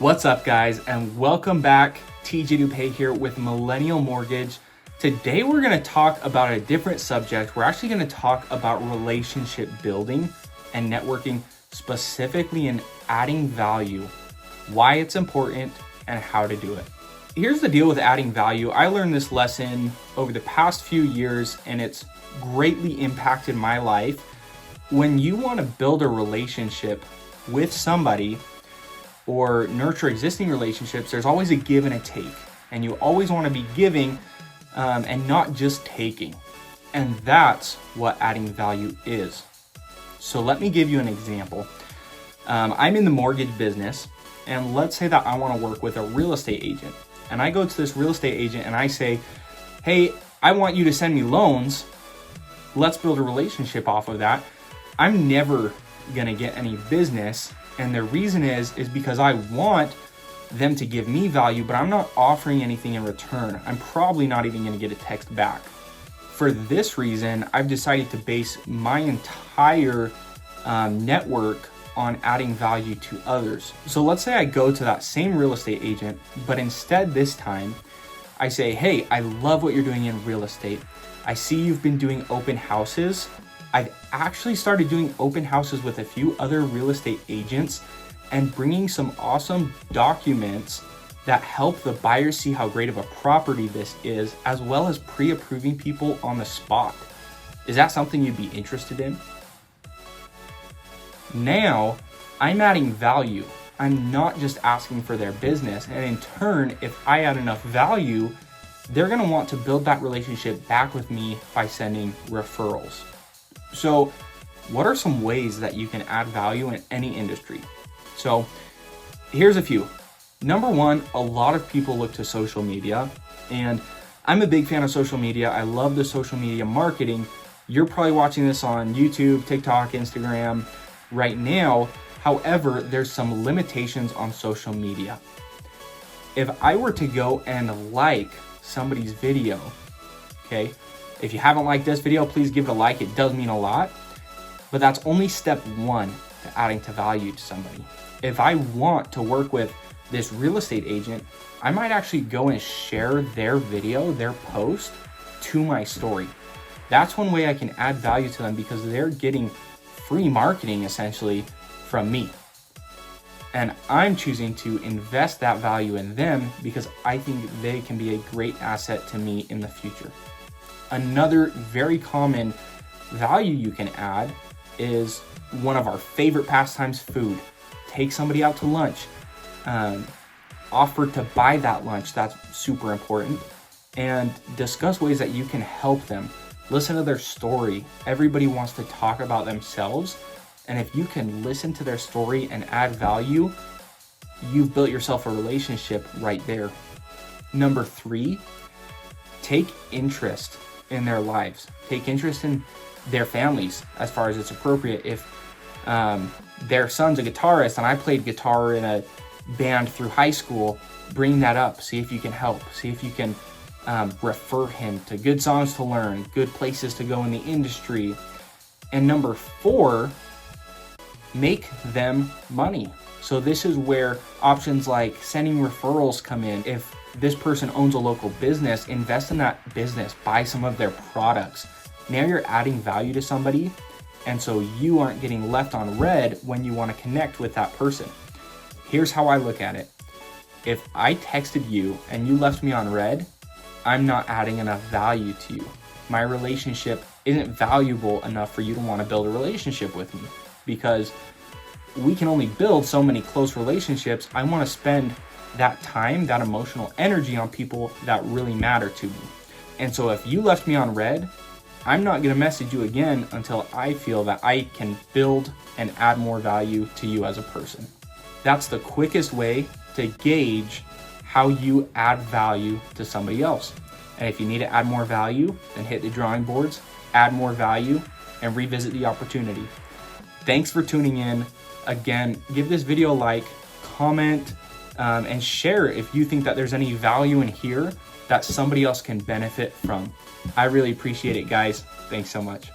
What's up, guys, and welcome back. TJ DuPaix here with Millennial Mortgage. Today we're going to talk about a different subject. We're actually going to talk about relationship building and networking, specifically in adding value, why it's important, and how to do it. Here's the deal with adding value. I learned this lesson over the past few years, and it's greatly impacted my life. When you want to build a relationship with somebody or nurture existing relationships, there's always a give and a take, and you always want to be giving and not just taking. And that's what adding value is. So let me give you an example. I'm in the mortgage business, and let's say that I want to work with a real estate agent, and I go to this real estate agent and I say, hey, I want you to send me loans. Let's build a relationship off of that. I'm never gonna get any business, and the reason is because I want them to give me value, but I'm not offering anything in return. I'm probably not even gonna get a text back. For this reason, I've decided to base my entire network on adding value to others. So let's say I go to that same real estate agent, but instead this time I say, hey, I love what you're doing in real estate. I see you've been doing open houses. I've actually started doing open houses with a few other real estate agents and bringing some awesome documents that help the buyers see how great of a property this is, as well as pre-approving people on the spot. Is that something you'd be interested in? Now, I'm adding value. I'm not just asking for their business. And in turn, if I add enough value, they're gonna want to build that relationship back with me by sending referrals. So what are some ways that you can add value in any industry? So here's a few. Number one, a lot of people look to social media, and I'm a big fan of social media. I love the social media marketing. You're probably watching this on YouTube, TikTok, Instagram right now. However, there's some limitations on social media. If I were to go and like somebody's video, okay, if you haven't liked this video, please give it a like. It does mean a lot, but that's only step one to adding to value to somebody. If I want to work with this real estate agent, I might actually go and share their video, their post to my story. That's one way I can add value to them because they're getting free marketing essentially from me. And I'm choosing to invest that value in them because I think they can be a great asset to me in the future. Another very common value you can add is one of our favorite pastimes, food. Take somebody out to lunch, offer to buy that lunch, that's super important, and discuss ways that you can help them. Listen to their story. Everybody wants to talk about themselves, and if you can listen to their story and add value, you've built yourself a relationship right there. Number three, take interest in their lives. Take interest in their families as far as it's appropriate. If their son's a guitarist and I played guitar in a band through high school, bring that up. See if you can help. See if you can refer him to good songs to learn, good places to go in the industry. And number four, make them money. So this is where options like sending referrals come in. If this person owns a local business, invest in that business, buy some of their products. Now you're adding value to somebody, and so you aren't getting left on red when you want to connect with that person. Here's how I look at it. If I texted you and you left me on red, I'm not adding enough value to you. My relationship isn't valuable enough for you to want to build a relationship with me because we can only build so many close relationships. I want to spend that time, that emotional energy on people that really matter to me. And so if you left me on red, I'm not going to message you again until I feel that I can build and add more value to you as a person. That's the quickest way to gauge how you add value to somebody else. And if you need to add more value, then hit the drawing boards, add more value, and revisit the opportunity. Thanks for tuning in. Again, give this video a like, comment, and share if you think that there's any value in here that somebody else can benefit from. I really appreciate it, guys. Thanks so much.